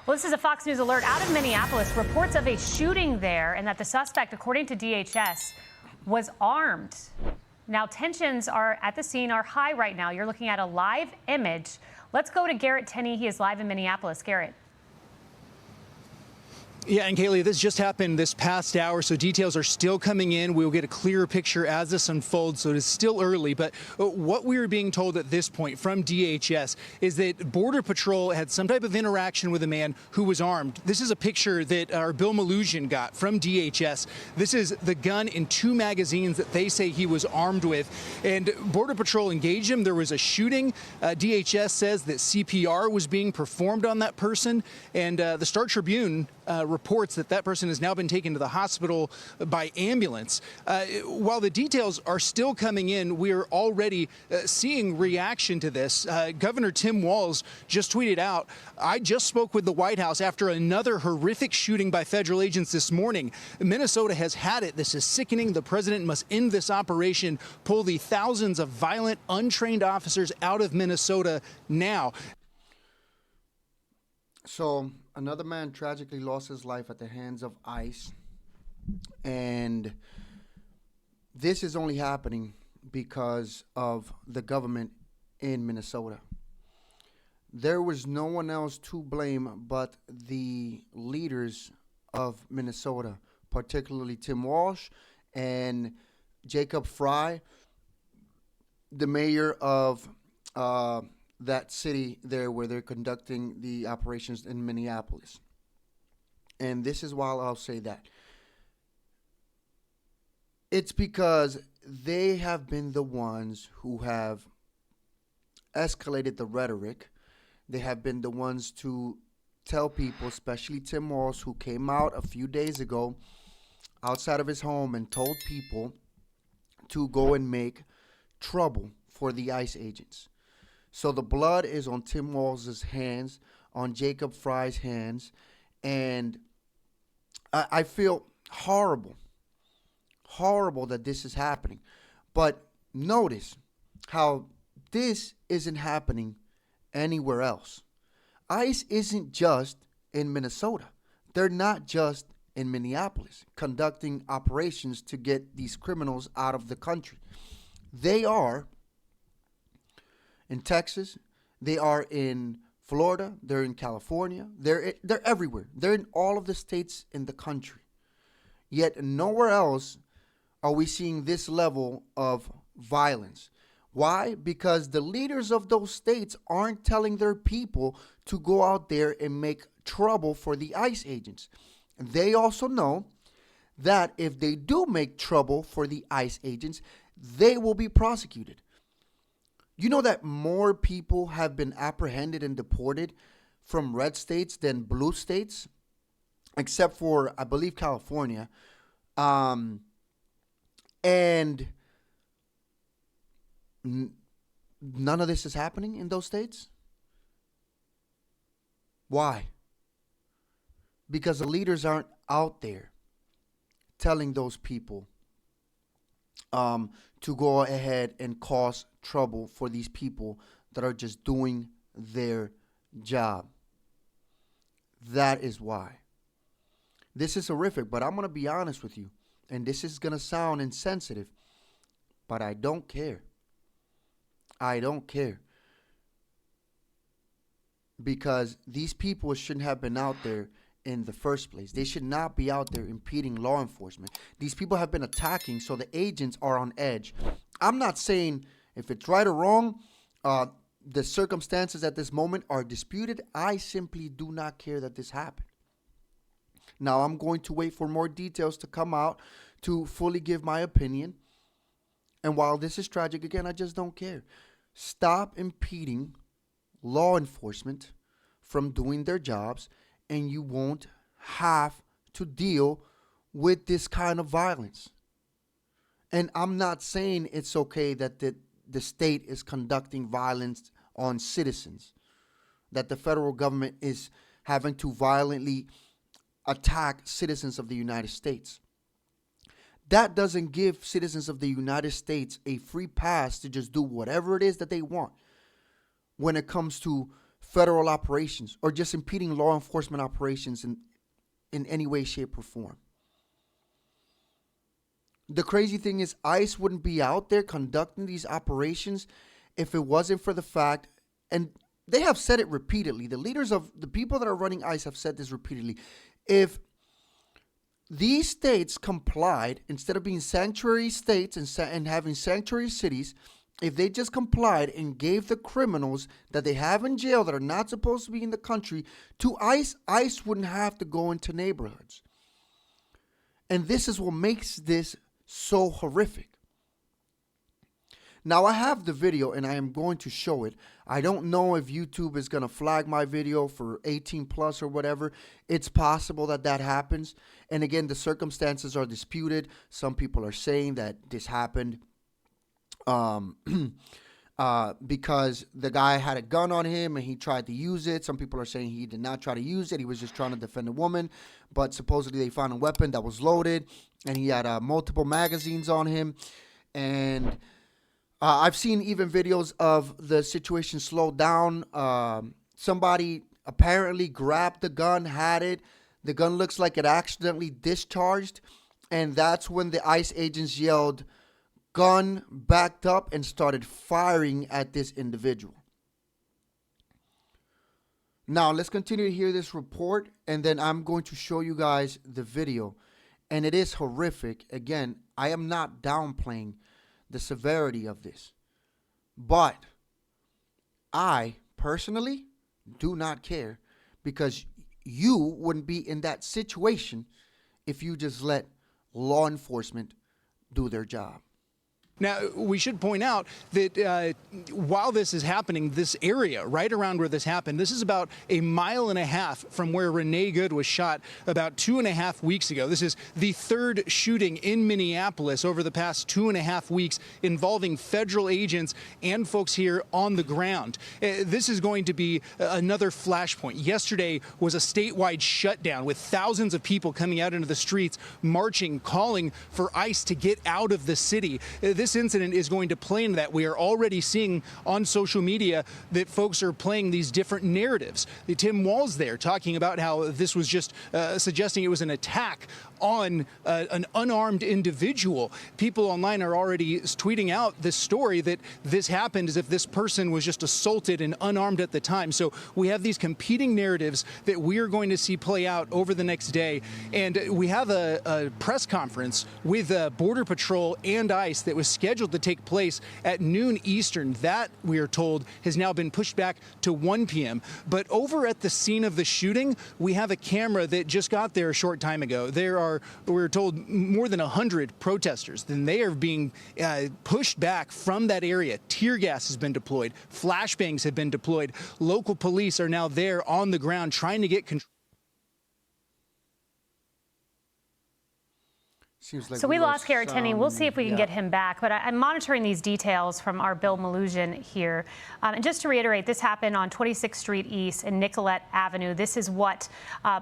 Well, this is a Fox News alert out of Minneapolis. Reports of a shooting there and that the suspect, according to DHS, was armed. Now, tensions are at the scene are high right now. You're looking at a live image. Let's go to Garrett Tenney. He is live in Minneapolis. Garrett. Yeah, and Kaylee, this just happened this past hour, so details are still coming in. We'll get a clearer picture as this unfolds, so it is still early. But what we are being told at this point from DHS is that Border Patrol had some type of interaction with a man who was armed. This is a picture that our Bill Malusian got from DHS. This is the gun and 2 magazines that they say he was armed with. And Border Patrol engaged him. There was a shooting. DHS says that CPR was being performed on that person. And the Star Tribune reports that that person has now been taken to the hospital by ambulance. While the details are still coming in, we are already seeing reaction to this. Governor Tim Walz just tweeted out, "I just spoke with the White House after another horrific shooting by federal agents this morning. Minnesota has had it. This is sickening. The president must end this operation, pull the thousands of violent, untrained officers out of Minnesota now." So another man tragically lost his life at the hands of ICE. And this is only happening because of the government in Minnesota. There was no one else to blame but the leaders of Minnesota, particularly Tim Walz and Jacob Frey, the mayor of that city there where they're conducting the operations in Minneapolis. And this is why I'll say that. It's because they have been the ones who have escalated the rhetoric. They have been the ones to tell people, especially Tim Walz, who came out a few days ago outside of his home and told people to go and make trouble for the ICE agents. So the blood is on Tim Walz's hands, on Jacob Frey's hands, and I feel horrible that this is happening. But notice how this isn't happening anywhere else. ICE isn't just in Minnesota. They're not just in Minneapolis conducting operations to get these criminals out of the country. They are in Texas, they are in Florida, they're in California, they're everywhere. They're in all of the states in the country. Yet nowhere else are we seeing this level of violence. Why? Because the leaders of those states aren't telling their people to go out there and make trouble for the ICE agents. They also know that if they do make trouble for the ICE agents, they will be prosecuted. You know that more people have been apprehended and deported from red states than blue states, except for, I believe, California. And none of this is happening in those states. Why? Because the leaders aren't out there telling those people to go ahead and cause trouble for these people that are just doing their job. That is why. This is horrific, but I'm going to be honest with you, and this is going to sound insensitive, but I don't care. I don't care. Because these people shouldn't have been out there in the first place. They should not be out there impeding law enforcement. These people have been attacking, so the agents are on edge. I'm not saying if it's right or wrong. The circumstances at this moment are disputed. I simply do not care that this happened. Now, I'm going to wait for more details to come out to fully give my opinion. And while this is tragic, again, I just don't care. Stop impeding law enforcement from doing their jobs, and you won't have to deal with this kind of violence. And I'm not saying it's okay that the state is conducting violence on citizens, that the federal government is having to violently attack citizens of the United States. That doesn't give citizens of the United States a free pass to just do whatever it is that they want when it comes to federal operations or just impeding law enforcement operations in any way, shape, or form. The crazy thing is ICE wouldn't be out there conducting these operations if it wasn't for the fact, and they have said it repeatedly, the leaders of the people that are running ICE have said this repeatedly, if these states complied, instead of being sanctuary states and having sanctuary cities, if they just complied and gave the criminals that they have in jail that are not supposed to be in the country to ICE, ICE wouldn't have to go into neighborhoods. And this is what makes this so horrific. Now I have the video and I am going to show it. I don't know if YouTube is going to flag my video for 18 plus or whatever. It's possible that that happens. And again, the circumstances are disputed. Some people are saying that this happened because the guy had a gun on him and he tried to use it. Some people are saying he did not try to use it. He was just trying to defend a woman. But supposedly they found a weapon that was loaded and he had multiple magazines on him. And I've seen even videos of the situation slowed down. Somebody apparently grabbed the gun, had it. The gun looks like it accidentally discharged. And that's when the ICE agents yelled, "Gun," backed up and started firing at this individual. Now, let's continue to hear this report, and then I'm going to show you guys the video. And it is horrific. Again, I am not downplaying the severity of this. But I personally do not care, because you wouldn't be in that situation if you just let law enforcement do their job. Now, we should point out that while this is happening, this area right around where this happened, this is about a mile and a half from where Renee Good was shot about 2.5 weeks ago. This is the third shooting in Minneapolis over the past 2.5 weeks involving federal agents and folks here on the ground. This is going to be another flashpoint. Yesterday was a statewide shutdown with thousands of people coming out into the streets, marching, calling for ICE to get out of the city. This incident is going to play into that. We are already seeing on social media that folks are playing these different narratives. Tim Walz there talking about how this was just suggesting it was an attack on an unarmed individual. People online are already tweeting out this story that this happened as if this person was just assaulted and unarmed at the time. So we have these competing narratives that we are going to see play out over the next day. And we have a press conference with Border Patrol and ICE that was scheduled to take place at noon Eastern. That, we are told, has now been pushed back to 1 p.m. But over at the scene of the shooting, we have a camera that just got there a short time ago. There are, we're told, more than 100 protesters. Then they are being pushed back from that area. Tear gas has been deployed. Flashbangs have been deployed. Local police are now there on the ground trying to get control. Like so we lost Garrett Tenney. We'll see if we can get him back. But I'm monitoring these details from our Bill Malusian here. And just to reiterate, this happened on 26th Street East and Nicollet Avenue. This is what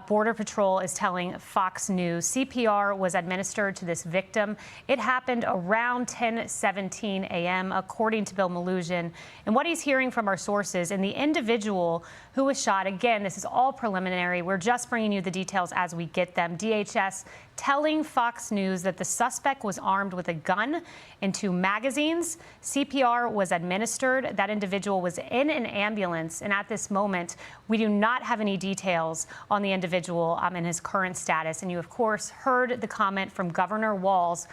Border Patrol is telling Fox News. CPR was administered to this victim. It happened around 10:17 a.m., according to Bill Malusian. And what he's hearing from our sources, and the individual who was shot, again, this is all preliminary. We're just bringing you the details as we get them. DHS telling Fox News that the suspect was armed with a gun and 2 magazines. CPR was administered. That individual was in an ambulance. And at this moment, we do not have any details on the individual and his current status. And you, of course, heard the comment from Governor Walz.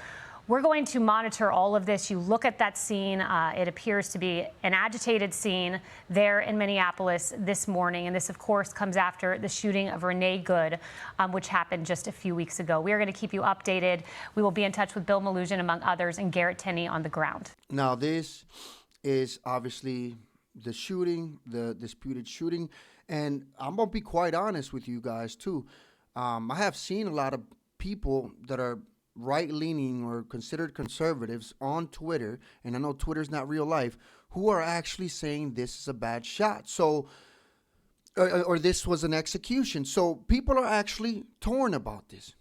We're going to monitor all of this. You look at that scene. It appears to be an agitated scene there in Minneapolis this morning. And this, of course, comes after the shooting of Renee Good, which happened just a few weeks ago. We are going to keep you updated. We will be in touch with Bill Malusian, among others, and Garrett Tenney on the ground. Now, this is obviously the shooting, the disputed shooting. And I'm going to be quite honest with you guys, too. I have seen a lot of people that are right-leaning or considered conservatives on Twitter, and I know Twitter's not real life, who are actually saying this is a bad shot. So, or this was an execution. So people are actually torn about this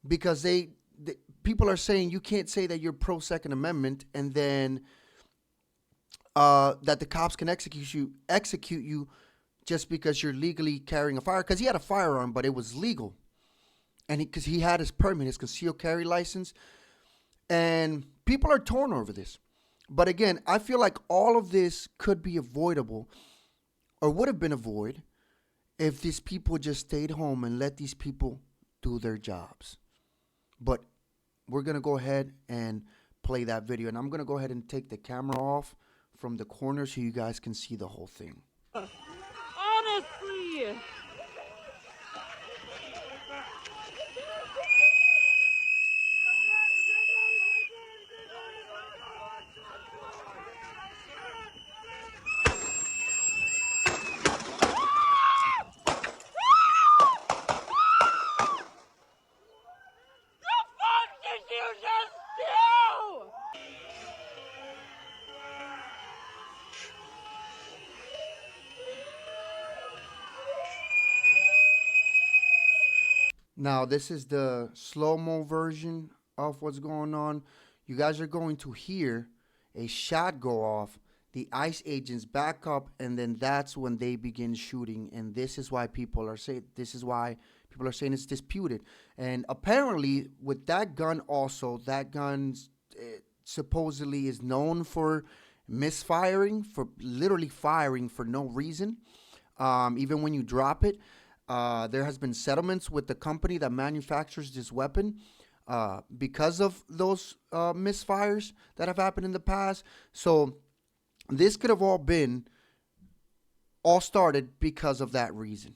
because people are saying you can't say that you're pro-Second Amendment and then that the cops can execute you just because you're legally carrying a fire, because he had a firearm, but it was legal. And because he had his permit, his concealed carry license. And people are torn over this. But again, I feel like all of this could be avoidable, or would have been avoided, if these people just stayed home and let these people do their jobs. But we're going to go ahead and play that video. And I'm going to go ahead and take the camera off from the corner so you guys can see the whole thing. Honestly. Now, this is the slow-mo version of what's going on. You guys are going to hear a shot go off. The ICE agents back up, and then that's when they begin shooting. And this is why people are saying it's disputed. And apparently, with that gun also, that gun supposedly is known for misfiring, for literally firing for no reason, even when you drop it. There has been settlements with the company that manufactures this weapon because of those misfires that have happened in the past. So this could have all started because of that reason.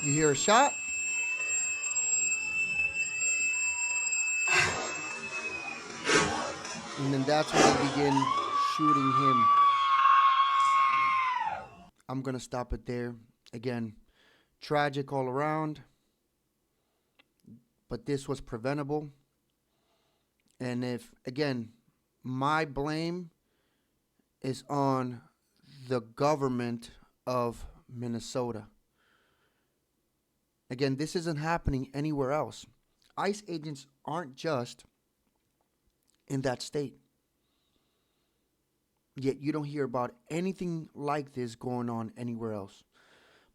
You hear a shot. And then that's when they begin shooting him. I'm going to stop it there. Again, tragic all around. But this was preventable. And if, again, my blame is on the government of Minnesota. Again, this isn't happening anywhere else. ICE agents aren't just in that state. Yet you don't hear about anything like this going on anywhere else.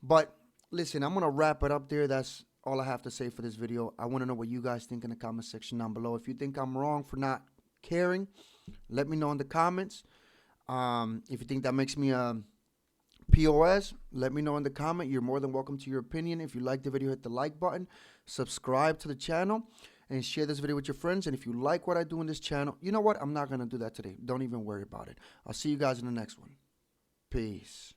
But listen, I'm going to wrap it up there. That's all I have to say for this video. I want to know what you guys think in the comment section down below. If you think I'm wrong for not caring, let me know in the comments. If you think that makes me a POS, let me know in the comment. You're more than welcome to your opinion. If you like the video, hit the like button, subscribe to the channel, and share this video with your friends. And if you like what I do in this channel, you know what? I'm not going to do that today. Don't even worry about it. I'll see you guys in the next one. Peace.